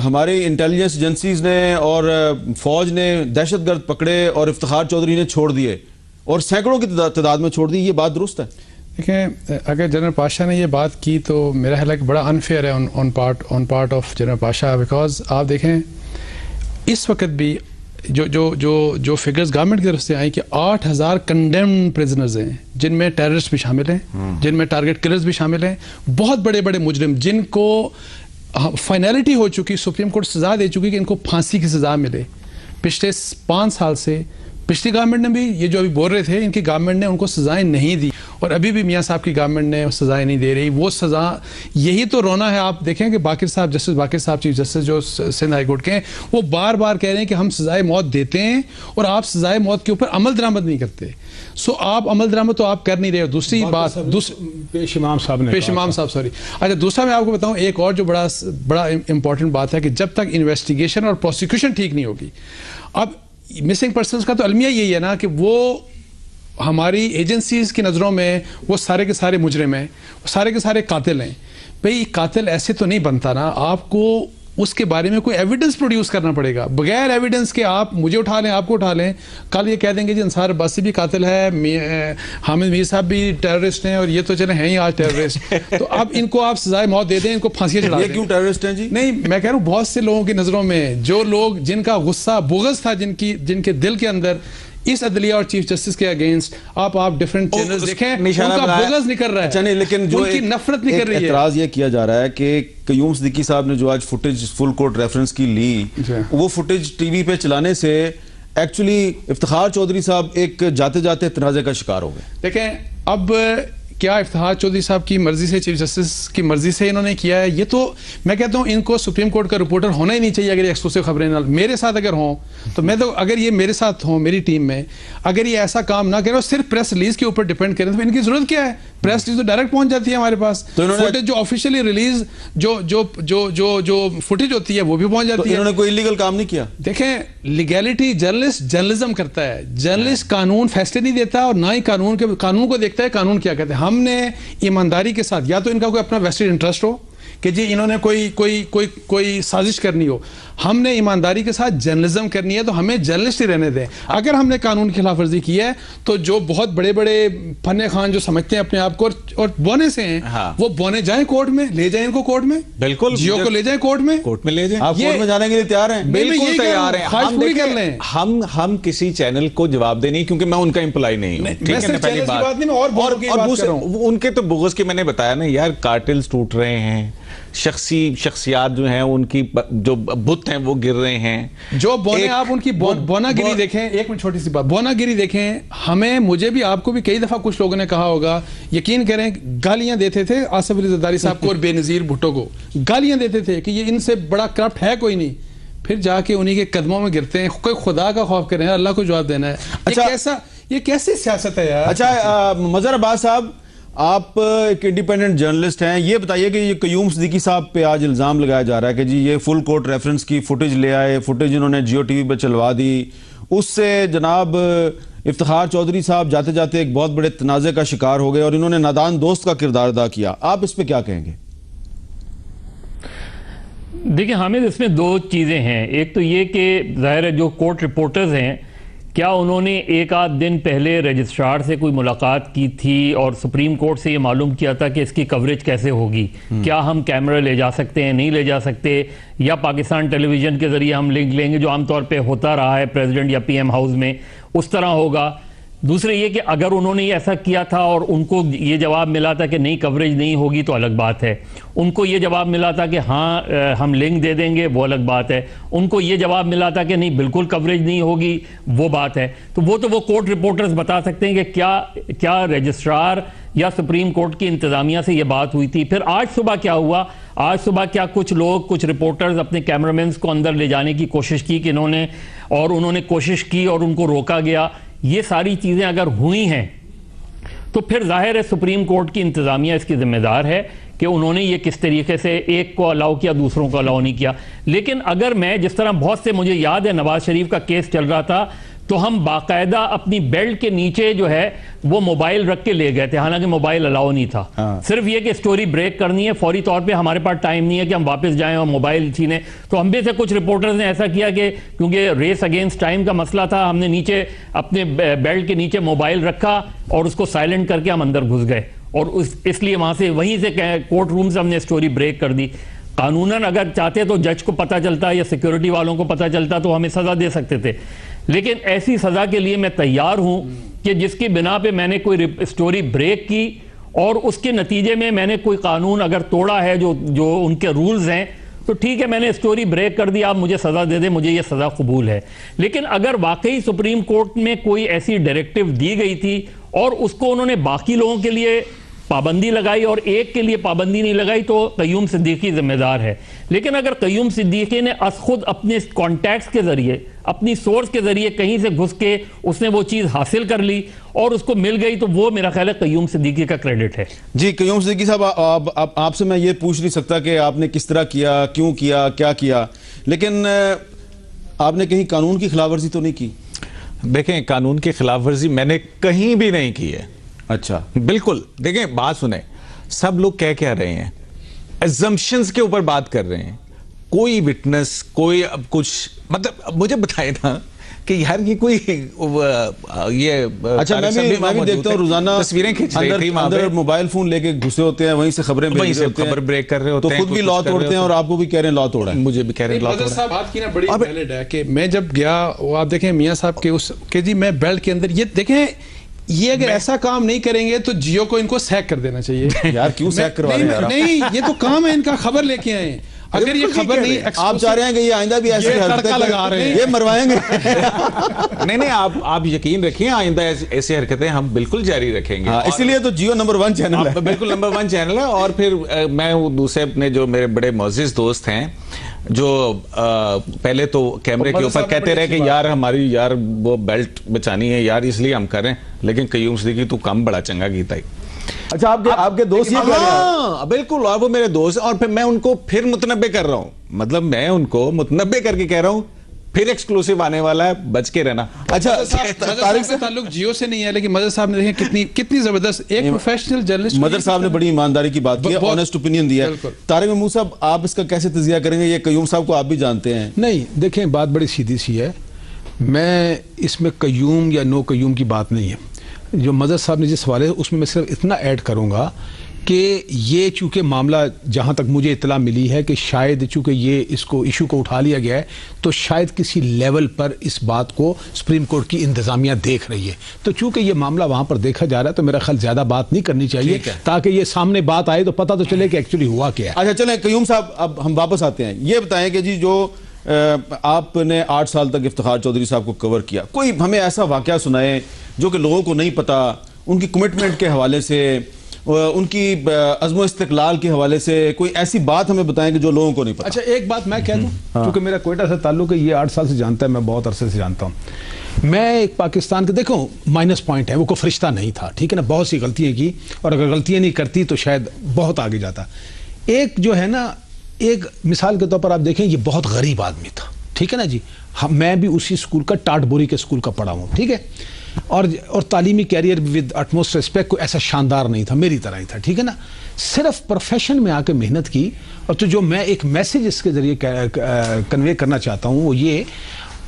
हमारी इंटेलिजेंस एजेंसीज ने और फौज ने दहशतगर्द पकड़े और इफ्तिखार चौधरी ने छोड़ दिए और सैकड़ों की तादाद में छोड़ दी, ये बात दुरुस्त है? देखें, अगर जनरल पाशा ने ये बात की तो मेरा ख्याल है कि बड़ा अनफेयर है on part of general Pasha. Because आप देखें इस वक्त भी जो फिगर्स गवर्नमेंट की तरफ से आई कि 8000 कंडेम्ड प्रिजनर्स हैं, जिनमें टेररिस्ट भी शामिल हैं, जिनमें टारगेट किलर्स भी शामिल हैं, बहुत बड़े बड़े मुजरिम जिनको फाइनलिटी हो चुकी, सुप्रीम कोर्ट सजा दे चुकी कि इनको फांसी की सजा मिले। पिछले 5 साल से पिछली गवर्नमेंट ने भी, ये जो अभी बोल रहे थे, इनकी गवर्नमेंट ने उनको सजाएं नहीं दी और अभी भी मियां साहब की गवर्नमेंट ने सजाएं नहीं दे रही। वो सजा, यही तो रोना है। आप देखें कि बाकिर साहब, जस्टिस बाकिर साहब, चीफ जस्टिस जो सिंध हाई कोर्ट के हैं, वो बार बार कह रहे हैं कि हम सजाए मौत देते हैं और आप सजाए मौत के ऊपर अमल दरामद नहीं करते। सो आप अमल दरामद तो आप कर नहीं रहे हो। दूसरी बात, पेश इमाम साहब सॉरी। अच्छा, दूसरा मैं आपको बताऊं, एक और जो बड़ा इंपॉर्टेंट बात है कि जब तक इन्वेस्टिगेशन और प्रोसिक्यूशन ठीक नहीं होगी, अब मिसिंग पर्सन्स का तो अलमिया यही है ना कि वो हमारी एजेंसीज की नज़रों में वो सारे के सारे मुजरिम हैं, सारे के सारे कातिल हैं। भाई कातिल ऐसे तो नहीं बनता ना, आपको उसके बारे में कोई एविडेंस प्रोड्यूस करना पड़ेगा। बगैर एविडेंस के आप मुझे उठा लें, आपको उठा लें, कल ये कह देंगे जी अंसार अब्बासी भी कातिल है, हामिद मीर साहब भी टेररिस्ट हैं और ये तो चले हैं ही आज टेररिस्ट। तो अब इनको आप सजाए मौत दे दें, इनको फांसी चढ़ा दें। क्यों टेररिस्ट हैं जी? नहीं, मैं कह रहा हूँ बहुत से लोगों की नज़रों में, जो लोग जिनका गुस्सा बुग़्ज़ था, जिनके दिल के अंदर इस अदलिया और चीफ जस्टिस के अगेंस्ट, आप डिफरेंट चैनल्स देखें, उनका बुग़्ज़ निकल रहा है, लेकिन जो उनकी नफरत निकल रही है। एतराज ये किया जा रहा है कि कयूम सिद्दीकी साहब ने जो आज फुटेज फुल कोर्ट रेफरेंस की ली, वो फुटेज टीवी पे चलाने से एक्चुअली इफ्तिखार चौधरी साहब एक जाते जाते तनाज़े का शिकार हो गए। देखें अब क्या इफ्तिखार चौधरी साहब की मर्जी से, चीफ जस्टिस की मर्जी से इन्होंने किया है, ये तो मैं कहता हूँ इनको सुप्रीम कोर्ट का रिपोर्टर होना ही नहीं चाहिए। अगर ये एक्सक्लूसिव खबरें ना मेरे साथ अगर हों तो मैं तो, अगर ये मेरे साथ हों मेरी टीम में, अगर ये ऐसा काम ना करें और सिर्फ प्रेस रिलीज के ऊपर डिपेंड करें तो इनकी जरूरत क्या है? प्रेस रिलीज तो डायरेक्ट पहुंच जाती है हमारे पास, तो फुटेज जो ऑफिशियली रिलीज जो जो जो जो जो फुटेज होती है वो भी पहुंच जाती है। इन्होंने कोई इलीगल काम नहीं किया। देखें, लीगैलिटी जर्नलिस्ट जर्नलिज्म करता है, जर्नलिस्ट कानून फैसले नहीं देता और ना ही कानून को देखता है कानून क्या कहते हैं। हमने ईमानदारी के साथ, या तो इनका कोई अपना वेस्टेड इंटरेस्ट हो कि जी इन्होंने कोई साजिश करनी हो, हमने ईमानदारी के साथ जर्नलिज्म करनी है तो हमें जर्नलिस्ट ही रहने दें। अगर हमने कानून की खिलाफ वर्जी की है तो जो बहुत बड़े बड़े फन्ने खान जो समझते हैं अपने आप को और बोने से हैं, हाँ। वो बोने जाएं कोर्ट में, ले जाएं इनको कोर्ट में, बिल्कुल जियो को ले जाएं कोर्ट में ले जाएं। आप कोर्ट में जाने के लिए तैयार हैं? बिल्कुल तैयार हैं। हम किसी चैनल को जवाब दे नहीं, क्योंकि मैं उनका एम्प्लॉय नहीं हूँ, ठीक है ना, पहली बात। और उनके तो बुग़्ज़ की मैंने बताया ना यार, कार्टेल्स टूट रहे हैं, शख्सियात जो हैं उनकी जो बुत हैं वो गिर रहे हैं। जो बोने आप उनकी बोनागिरी देखें, एक मिनट छोटी सी बात, बोनागिरी देखें, हमें मुझे भी आपको भी कई दफा कुछ लोगों ने कहा होगा, यकीन करें गालियां देते थे आसिफ अली ज़रदारी साहब को और बेनज़ीर भुट्टो को, गालियां देते थे कि ये इनसे बड़ा करप्ट है कोई नहीं, फिर जाके उन्हीं के कदमों में गिरते हैं। कोई खुदा का खौफ करें, अल्लाह को जवाब देना है। अच्छा, ये कैसी सियासत है यार? अच्छा मज़हर अब्बास साहब, आप एक इंडिपेंडेंट जर्नलिस्ट हैं, ये बताइए कि ये क़य्यूम सिद्दीकी साहब पे आज इल्ज़ाम लगाया जा रहा है कि जी ये फुल कोर्ट रेफरेंस की फुटेज ले आए, फुटेज इन्होंने जियो टीवी पे चलवा दी, उससे जनाब इफ्तिखार चौधरी साहब जाते जाते एक बहुत बड़े तनाज़े का शिकार हो गए और इन्होंने नादान दोस्त का किरदार अदा किया। आप इस पर क्या कहेंगे? देखिए हामिद, इसमें दो चीज़ें हैं। एक तो ये कि ज़ाहिर है जो कोर्ट रिपोर्टर्स हैं, क्या उन्होंने एक आध दिन पहले रजिस्ट्रार से कोई मुलाकात की थी और सुप्रीम कोर्ट से ये मालूम किया था कि इसकी कवरेज कैसे होगी, क्या हम कैमरा ले जा सकते हैं, नहीं ले जा सकते, या पाकिस्तान टेलीविज़न के ज़रिए हम लिंक लेंगे जो आमतौर पे होता रहा है प्रेसिडेंट या पीएम हाउस में, उस तरह होगा। दूसरे ये कि अगर उन्होंने ऐसा किया था और उनको ये जवाब मिला था कि नहीं कवरेज नहीं होगी तो अलग बात है, उनको ये जवाब मिला था कि हाँ हम लिंक दे देंगे, वो अलग बात है, उनको ये जवाब मिला था कि नहीं बिल्कुल कवरेज नहीं होगी, वो बात है। तो वो कोर्ट रिपोर्टर्स बता सकते हैं कि क्या रजिस्ट्रार या सुप्रीम कोर्ट की इंतज़ामिया से ये बात हुई थी। फिर आज सुबह क्या हुआ, आज सुबह क्या कुछ लोग, कुछ रिपोर्टर्स अपने कैमरामैन को अंदर ले जाने की कोशिश की कि उन्होंने कोशिश की और उनको रोका गया। ये सारी चीज़ें अगर हुई हैं तो फिर जाहिर है सुप्रीम कोर्ट की इंतज़ामिया इसकी जिम्मेदार है कि उन्होंने ये किस तरीके से एक को अलाउ किया, दूसरों को अलाउ नहीं किया। लेकिन अगर मैं, जिस तरह बहुत से, मुझे याद है नवाज शरीफ का केस चल रहा था तो हम बाकायदा अपनी बेल्ट के नीचे जो है वो मोबाइल रख के ले गए थे, हालांकि मोबाइल अलाउ नहीं था। सिर्फ ये कि स्टोरी ब्रेक करनी है, फौरी तौर पे हमारे पास टाइम नहीं है कि हम वापस जाएं और मोबाइल छीने। तो हम भी से कुछ रिपोर्टर्स ने ऐसा किया कि क्योंकि रेस अगेंस्ट टाइम का मसला था, हमने नीचे अपने बेल्ट के नीचे मोबाइल रखा और उसको साइलेंट करके हम अंदर घुस गए और इसलिए वहीं से कोर्ट रूम से हमने स्टोरी ब्रेक कर दी। कानूनन अगर चाहते तो जज को पता चलता या सिक्योरिटी वालों को पता चलता तो हमें सजा दे सकते थे, लेकिन ऐसी सजा के लिए मैं तैयार हूं कि जिसकी बिना पे मैंने कोई स्टोरी ब्रेक की और उसके नतीजे में मैंने कोई कानून अगर तोड़ा है जो उनके रूल्स हैं, तो ठीक है मैंने स्टोरी ब्रेक कर दी, आप मुझे सजा दे दें, मुझे ये सजा कबूल है। लेकिन अगर वाकई सुप्रीम कोर्ट में कोई ऐसी डायरेक्टिव दी गई थी और उसको उन्होंने बाकी लोगों के लिए पाबंदी लगाई और एक के लिए पाबंदी नहीं लगाई, तो क़य्यूम सिद्दीकी जिम्मेदार है। लेकिन अगर क़य्यूम सिद्दीकी ने खुद अपने कॉन्टैक्ट्स के जरिए, अपनी सोर्स के जरिए कहीं से घुस के उसने वो चीज़ हासिल कर ली और उसको मिल गई, तो वो मेरा ख्याल है क़य्यूम सिद्दीकी का क्रेडिट है। जी क़य्यूम सिद्दीकी साहब, आपसे मैं ये पूछ नहीं सकता कि आपने किस तरह किया, क्यों किया, क्या किया, लेकिन आपने कहीं कानून की खिलाफवर्जी तो नहीं की? देखें, कानून की खिलाफवर्जी मैंने कहीं भी नहीं की है। अच्छा, बिल्कुल। देखें, बात सुने, सब लोग क्या रहे हैं, एजम्पशंस के ऊपर बात कर रहे हैं। कोई विटनेस, कोई अब कुछ, मतलब मुझे बताए ना कि यार ये कोई ये अच्छा, मैं भी देखता हूँ रोजाना तस्वीरें खींच रही थी, अंदर मोबाइल फोन लेके घुसे होते हैं, वहीं से खबरें भेज रहे होते हैं, खबर ब्रेक कर रहे होते हैं, तो खुद भी लॉ तोड़ते हैं और आपको भी कह रहे हैं लॉ तोड़ा है। मुझे भी कह रहे हैं लॉ तोड़ा है। बात की ना बड़ी वैलिड है कि मैं जब गया, आप देखें मियां साहब के उस के जी मैं बेल्ट के अंदर, ये देखें, ये अगर ऐसा काम नहीं करेंगे तो जियो को इनको सैक कर देना चाहिए। यार क्यों सैक करवा रहे हैं? नहीं, ये तो काम है इनका, खबर लेके आए। अगर ये खबर नहीं, आप चाह रहे हैं कि ये आइंदा भी ऐसे तड़का लगा रहे हैं, ये मरवाएंगे। नहीं, आप यकीन रखिए, आइंदा ऐसी हरकतें हम बिल्कुल जारी रखेंगे। इसीलिए तो जियो नंबर 1 चैनल है। बिल्कुल नंबर 1 चैनल है। और फिर मैं दूसरे अपने जो मेरे बड़े मोअज़्ज़िज़ दोस्त हैं, जो पहले तो कैमरे के ऊपर कहते रहे कि यार हमारी यार वो बेल्ट बचानी है यार, इसलिए हम कर रहे हैं, लेकिन कयूम सिद्दीकी तू कम बड़ा चंगा गीता ही। अच्छा, आपके दोस्त ये कह रहे हैं? बिल्कुल, और वो मेरे दोस्त, और फिर मैं उनको फिर मुतनब्बे कर रहा हूं, मतलब मैं उनको मुतनब्बे करके कह रहा हूं फिर एक्सक्लूसिव आने वाला है, बच के रहना। अच्छा, तारिक से ताल्लुक जियो से नहीं है, लेकिन मदर साहब ने देखें कितनी जबरदस्त एक प्रोफेशनल जर्नलिस्ट। मदर साहब ने बड़ी ईमानदारी की बात की है, ऑनेस्ट ओपिनियन दिया है। तारिक महमूद साहब, आप इसका कैसे तजिया करेंगे? ये कयूम साहब को आप भी जानते हैं। नहीं, देखें, बात बड़ी सीधी सी है। मैं इसमें कयूम या नो कयूम की बात नहीं है। जो मदर साहब ने जिस सवाल है उसमें मैं सिर्फ इतना ऐड करूंगा कि ये चूंकि मामला जहां तक मुझे इतला मिली है कि शायद चूंकि ये इसको इशू को उठा लिया गया है, तो शायद किसी लेवल पर इस बात को सुप्रीम कोर्ट की इंतजामिया देख रही है। तो चूंकि ये मामला वहां पर देखा जा रहा है, तो मेरा ख्याल ज्यादा बात नहीं करनी चाहिए, ताकि ये सामने बात आए तो पता तो चले कि एक्चुअली हुआ क्या है। अच्छा, चलें कयूम साहब, अब हम वापस आते हैं। ये बताएं कि जी जो आपने 8 साल तक इफ्तिखार चौधरी साहब को कवर किया, कोई हमें ऐसा वाकया सुनाए जो कि लोगों को नहीं पता, उनकी कमिटमेंट के हवाले से, उनकी अज़्म इस्तिक़लाल के हवाले से, कोई ऐसी बात हमें बताएं कि जो लोगों को नहीं पता। अच्छा, एक बात मैं कह दूं, क्योंकि मेरा कोयटा से ताल्लुक है, ये 8 साल से जानता है, मैं बहुत अरसे से जानता हूं। मैं एक पाकिस्तान के, देखो माइनस पॉइंट है, वो कोई फरिश्ता नहीं था, ठीक है ना, बहुत सी गलतियां की, और अगर गलतियां नहीं करती तो शायद बहुत आगे जाता। एक जो है ना, एक मिसाल के तौर पर आप देखें, ये बहुत गरीब आदमी था, ठीक है ना जी। मैं भी उसी स्कूल का, टाटबोरी के स्कूल का पढ़ा हूँ, ठीक है, और तालीमी कैरियर विद अटमोस्ट रिस्पेक्ट को ऐसा शानदार नहीं था, मेरी तरह ही था, ठीक है ना। सिर्फ प्रोफेशन में आके मेहनत की। और तो जो मैं एक मैसेज इसके जरिए कन्वे करना चाहता हूँ वो ये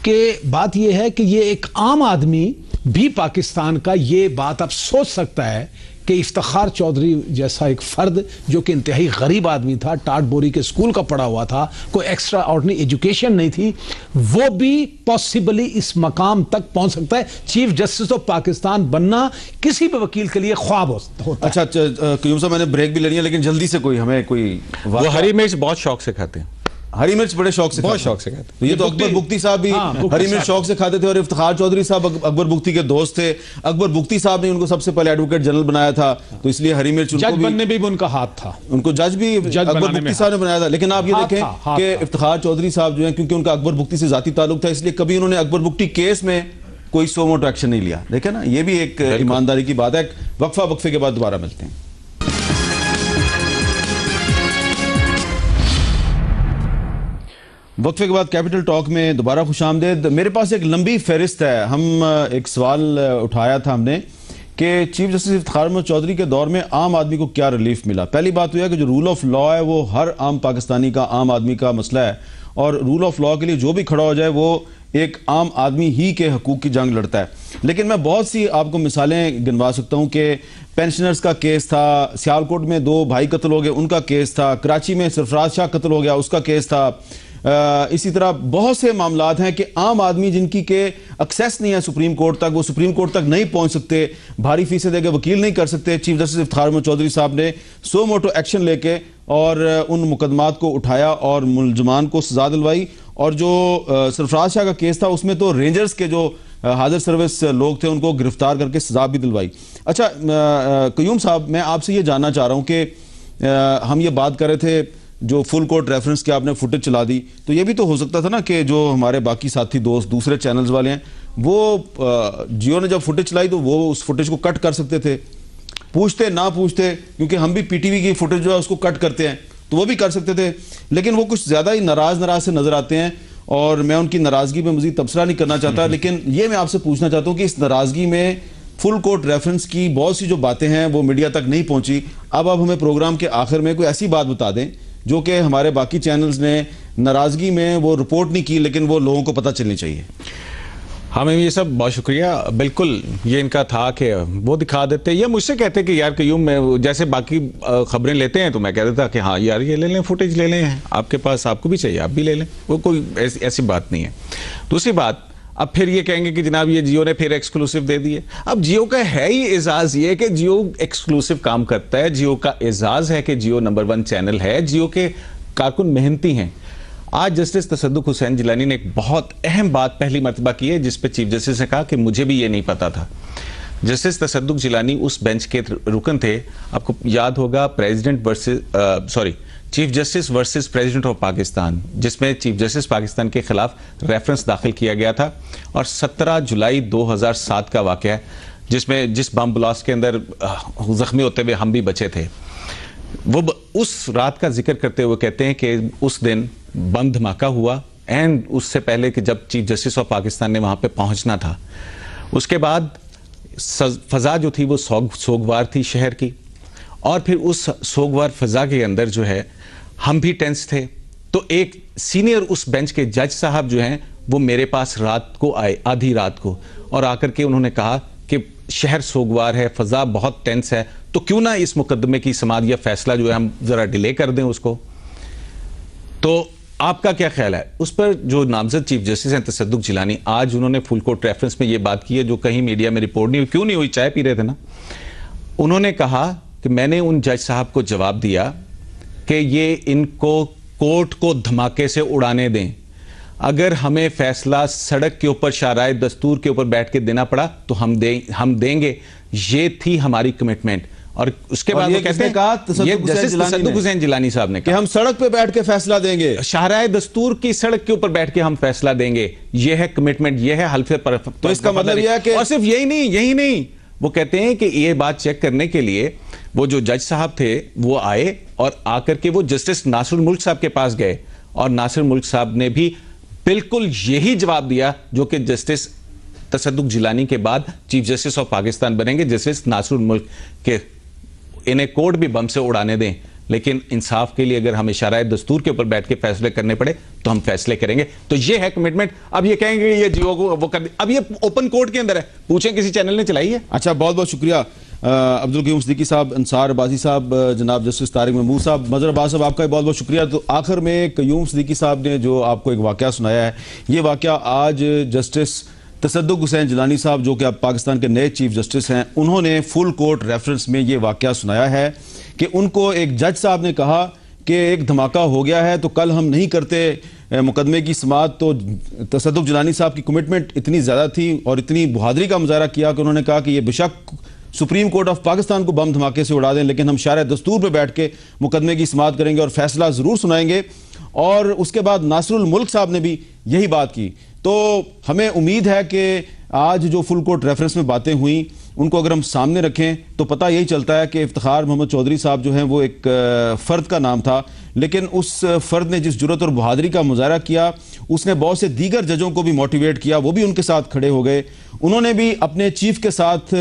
कि बात ये है कि ये एक आम आदमी भी पाकिस्तान का ये बात अब सोच सकता है कि इफ्तिखार चौधरी जैसा एक फर्द जो कि इंतहाई गरीब आदमी था, टाटबोरी के स्कूल का पढ़ा हुआ था, कोई एक्स्ट्रा ऑर्डिनरी एजुकेशन नहीं थी, वो भी पॉसिबली इस मकाम तक पहुंच सकता है। चीफ जस्टिस ऑफ पाकिस्तान बनना किसी भी वकील के लिए ख्वाब होता है। अच्छा, कयूम साहब, मैंने ब्रेक भी लेनी है, लेकिन जल्दी से कोई हमें कोई, वो हरी मिर्च बहुत शौक से खाते हैं, हरी मिर्च बड़े शौक से, बहुत शौक से खाते। तो ये तो अकबर बुख्ती साहब भी हरी मिर्च शौक से खाते थे, और इफ्तिखार चौधरी साहब अकबर बुख्ती के दोस्त थे। अकबर बुख्ती साहब ने उनको सबसे पहले एडवोकेट जनरल बनाया था, तो इसलिए हरी मिर्च जज बनने में भी उनका हाथ था, उनको जज भी अकबर बुख्ती साहब ने बनाया था। लेकिन आप ये देखें कि इफ्तिखार चौधरी साहब जो है, क्योंकि उनका अकबर बुख्ती से जाती ताल्लुक था, इसलिए कभी उन्होंने अकबर बुख्ती केस में कोई सो मोटो एक्शन नहीं लिया। देखे ना, ये भी एक ईमानदारी की बात है। वक्फे के बाद दोबारा मिलते हैं। वक्फे के बाद कैपिटल टॉक में दोबारा खुशामदीद। मेरे पास एक लंबी फहरिस्त है। हम एक सवाल उठाया था हमने कि चीफ जस्टिस इफ्तिखार अहमद चौधरी के दौर में आम आदमी को क्या रिलीफ मिला। पहली बात यह है कि जो रूल ऑफ लॉ है वो हर आम पाकिस्तानी का, आम आदमी का मसला है, और रूल ऑफ लॉ के लिए जो भी खड़ा हो जाए वो एक आम आदमी ही के हकूक की जंग लड़ता है। लेकिन मैं बहुत सी आपको मिसालें गिनवा सकता हूँ कि पेंशनर्स का केस था, सियालकोट में 2 भाई कत्ल हो गए, उनका केस था, कराची में सरफराज शाह कत्ल हो गया, उसका केस था। इसी तरह बहुत से मामलात हैं कि आम आदमी जिनकी के एक्सेस नहीं है सुप्रीम कोर्ट तक, वो सुप्रीम कोर्ट तक नहीं पहुंच सकते, भारी फीसें देकर वकील नहीं कर सकते। चीफ जस्टिस इफ्तिखार अहमद चौधरी साहब ने सो मोटो एक्शन लेके और उन मुकदमात को उठाया और मुलजमान को सजा दिलवाई। और जो सरफराज शाह का केस था उसमें तो रेंजर्स के जो हाजिर सर्विस लोग थे उनको गिरफ्तार करके सजा भी दिलवाई। अच्छा कयूम साहब, मैं आपसे ये जानना चाह रहा हूँ कि हम ये बात कर रहे थे जो फुल कोर्ट रेफरेंस के आपने फुटेज चला दी, तो ये भी तो हो सकता था ना कि जो हमारे बाकी साथी दोस्त दूसरे चैनल्स वाले हैं वो जियो ने जब फुटेज चलाई तो वो उस फुटेज को कट कर सकते थे, पूछते ना पूछते, क्योंकि हम भी पीटीवी की फुटेज जो है उसको कट करते हैं, तो वो भी कर सकते थे। लेकिन वो कुछ ज़्यादा ही नाराज से नज़र आते हैं और मैं उनकी नाराज़गी में मज़ीद तबसरा नहीं करना चाहता। लेकिन ये मैं आपसे पूछना चाहता हूँ कि इस नाराज़गी में फुल कोर्ट रेफरेंस की बहुत सी जो बातें हैं वो मीडिया तक नहीं पहुँची। अब आप हमें प्रोग्राम के आखिर में कोई ऐसी बात बता दें जो कि हमारे बाकी चैनल्स ने नाराज़गी में वो रिपोर्ट नहीं की, लेकिन वो लोगों को पता चलनी चाहिए। हमें ये सब बहुत शुक्रिया। बिल्कुल ये इनका था कि वो दिखा देते, ये मुझसे कहते कि यार कयूम में जैसे बाकी खबरें लेते हैं तो मैं कह देता कि हाँ यार ये ले लें, फुटेज ले लें, आपके पास आपको भी चाहिए आप भी ले लें, वो कोई ऐसी बात नहीं है। दूसरी बात, अब फिर ये कहेंगे कि जनाब ये जियो ने फिर एक्सक्लूसिव दे दिए। अब जियो का है ही एजाज ये कि जियो एक्सक्लूसिव काम करता है, जियो का एजाज है कि जियो नंबर 1 चैनल है, जियो के कारकुन मेहनती हैं। आज जस्टिस तसद्दुक हुसैन जिलानी ने एक बहुत अहम बात पहली मर्तबा की है, जिस पे चीफ जस्टिस ने कहा कि मुझे भी ये नहीं पता था। जस्टिस तसद्दुक जिलानी उस बेंच के रुकन थे, आपको याद होगा, chief justice versus president of Pakistan, जिसमें चीफ जस्टिस पाकिस्तान के खिलाफ रेफरेंस दाखिल किया गया था, और 17 जुलाई 2007 का वाकया है, जिसमें जिस बम ब्लास्ट के अंदर जख्मी होते हुए हम भी बचे थे। वो उस रात का जिक्र करते हुए कहते हैं कि उस दिन बम धमाका हुआ, एंड उससे पहले कि जब चीफ जस्टिस ऑफ पाकिस्तान ने वहां पे पहुंचना था, उसके बाद फजा जो थी वो सोगवार थी शहर की, और फिर उस सोगवार फजा के अंदर जो है हम भी टेंस थे। तो एक सीनियर उस बेंच के जज साहब जो हैं वो मेरे पास रात को आए, आधी रात को, और आकर के उन्होंने कहा कि शहर सोगवार है, फजा बहुत टेंस है, तो क्यों ना इस मुकदमे की समाअत या फैसला जो है हम जरा डिले कर दें उसको। तो आपका क्या ख्याल है उस पर? जो नामजद चीफ जस्टिस हैं तसद्दुक जिलानी, आज उन्होंने फुल कोर्ट रेफरेंस में ये बात की है जो कहीं मीडिया में रिपोर्ट नहीं हुई। क्यों नहीं हुई? चाय पी रहे थे ना। उन्होंने कहा कि मैंने उन जज साहब को जवाब दिया कि ये इनको कोर्ट को धमाके से उड़ाने दें, अगर हमें फैसला सड़क के ऊपर शाराए दस्तूर के ऊपर बैठ के देना पड़ा तो हम देंगे। ये थी हमारी कमिटमेंट। और उसके बाद वो कहते हैं तसद्दुक हुसैन जिलानी साहब ने कहा कि हम सड़क पे बैठ के फैसला देंगे, शाहराए दस्तूर की सड़क के ऊपर बैठ के हम फैसला देंगे। ये है कमिटमेंट, ये है हल्फे पर। तो इसका मतलब यह है कि, और सिर्फ यही नहीं, वो कहते हैं कि ये बात चेक करने के लिए वो जो जज साहब थे वो आए, और आकर के वो जस्टिस नासिरुल मुल्क साहब के पास गए, और नासिरुल मुल्क साहब ने भी बिल्कुल यही जवाब दिया जो कि जस्टिस तसद्दुक जिलानी के बाद चीफ जस्टिस ऑफ पाकिस्तान बनेंगे, जस्टिस नासिरुल मुल्क के। इन्हें कोर्ट भी बम से उड़ाने दें, लेकिन इंसाफ के लिए अगर हमें शाराए दस्तूर के ऊपर बैठ के फैसले करने पड़े तो हम फैसले करेंगे। तो ये है कमिटमेंट। अब ये कहेंगे ये जियो को वो कर, अब ये ओपन कोर्ट के अंदर है, पूछें किसी चैनल ने चलाई है। अच्छा, बहुत बहुत शुक्रिया अब्दुल क़य्यूम सिद्दीकी साहब, अंसार बाजी साहब, जनाब जस्टिस तारिक महमूद साहब, मजहर अब्बास साहब, आपका बहुत बहुत शुक्रिया। तो आखिर में क़य्यूम सिद्दीकी साहब ने जो आपको एक वाकया सुनाया है, ये वाकया आज जस्टिस तसद्दुक हुसैन जिलानी साहब जो कि अब पाकिस्तान के नए चीफ जस्टिस हैं, उन्होंने फुल कोर्ट रेफरेंस में ये वाकया सुनाया है कि उनको एक जज साहब ने कहा कि एक धमाका हो गया है तो कल हम नहीं करते मुकदमे की समाअत। तो तसद्दुक जिलानी साहब की कमिटमेंट इतनी ज़्यादा थी और इतनी बहादुरी का मुजाहरा किया कि उन्होंने कहा कि ये बेशक सुप्रीम कोर्ट ऑफ पाकिस्तान को बम धमाके से उड़ा दें, लेकिन हम शारे दस्तूर पर बैठ के मुकदमे की समाअत करेंगे और फैसला ज़रूर सुनाएंगे। और उसके बाद नासिरुल मुल्क साहब ने भी यही बात की। तो हमें उम्मीद है कि आज जो फुल कोर्ट रेफरेंस में बातें हुई उनको अगर हम सामने रखें तो पता यही चलता है कि इफ्तिखार मोहम्मद चौधरी साहब जो हैं वो एक फ़र्द का नाम था, लेकिन उस फ़र्द ने जिस जुर्रत और बहादुरी का मुजाहरा किया, उसने बहुत से दीगर जजों को भी मोटिवेट किया, वो भी उनके साथ खड़े हो गए। उन्होंने भी अपने चीफ के साथ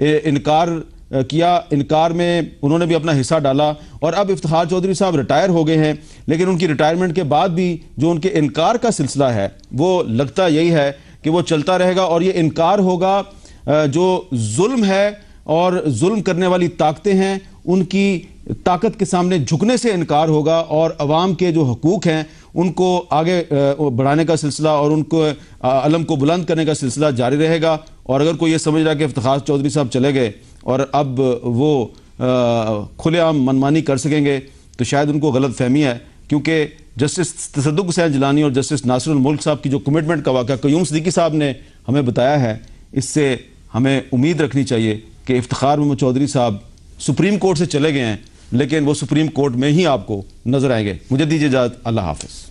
इनकार किया, इनकार में उन्होंने भी अपना हिस्सा डाला। और अब इफ्तिखार चौधरी साहब रिटायर हो गए हैं, लेकिन उनकी रिटायरमेंट के बाद भी जो उनके इनकार का सिलसिला है वो लगता यही है कि वो चलता रहेगा। और ये इनकार होगा जो जुल्म है और जुल्म करने वाली ताकतें हैं उनकी ताकत के सामने झुकने से इनकार होगा, और अवाम के जो हकूक हैं उनको आगे बढ़ाने का सिलसिला और उनको अलम को बुलंद करने का सिलसिला जारी रहेगा। और अगर कोई ये समझ रहा है कि इफ्तिखार चौधरी साहब चले गए और अब वो खुलेआम मनमानी कर सकेंगे, तो शायद उनको गलत फहमी है, क्योंकि जस्टिस तसद्दुक हुसैन जिलानी और जस्टिस नासिरुल मुल्क साहब की जो कमिटमेंट का वाक़या क़य्यूम सिद्दीकी साहब ने हमें बताया है, इससे हमें उम्मीद रखनी चाहिए कि इफ्तिखार मोहम्मद चौधरी साहब सुप्रीम कोर्ट से चले गए हैं, लेकिन वो सुप्रीम कोर्ट में ही आपको नजर आएंगे। मुझे दीजिए इजाज़त, अल्लाह हाफ़िज़।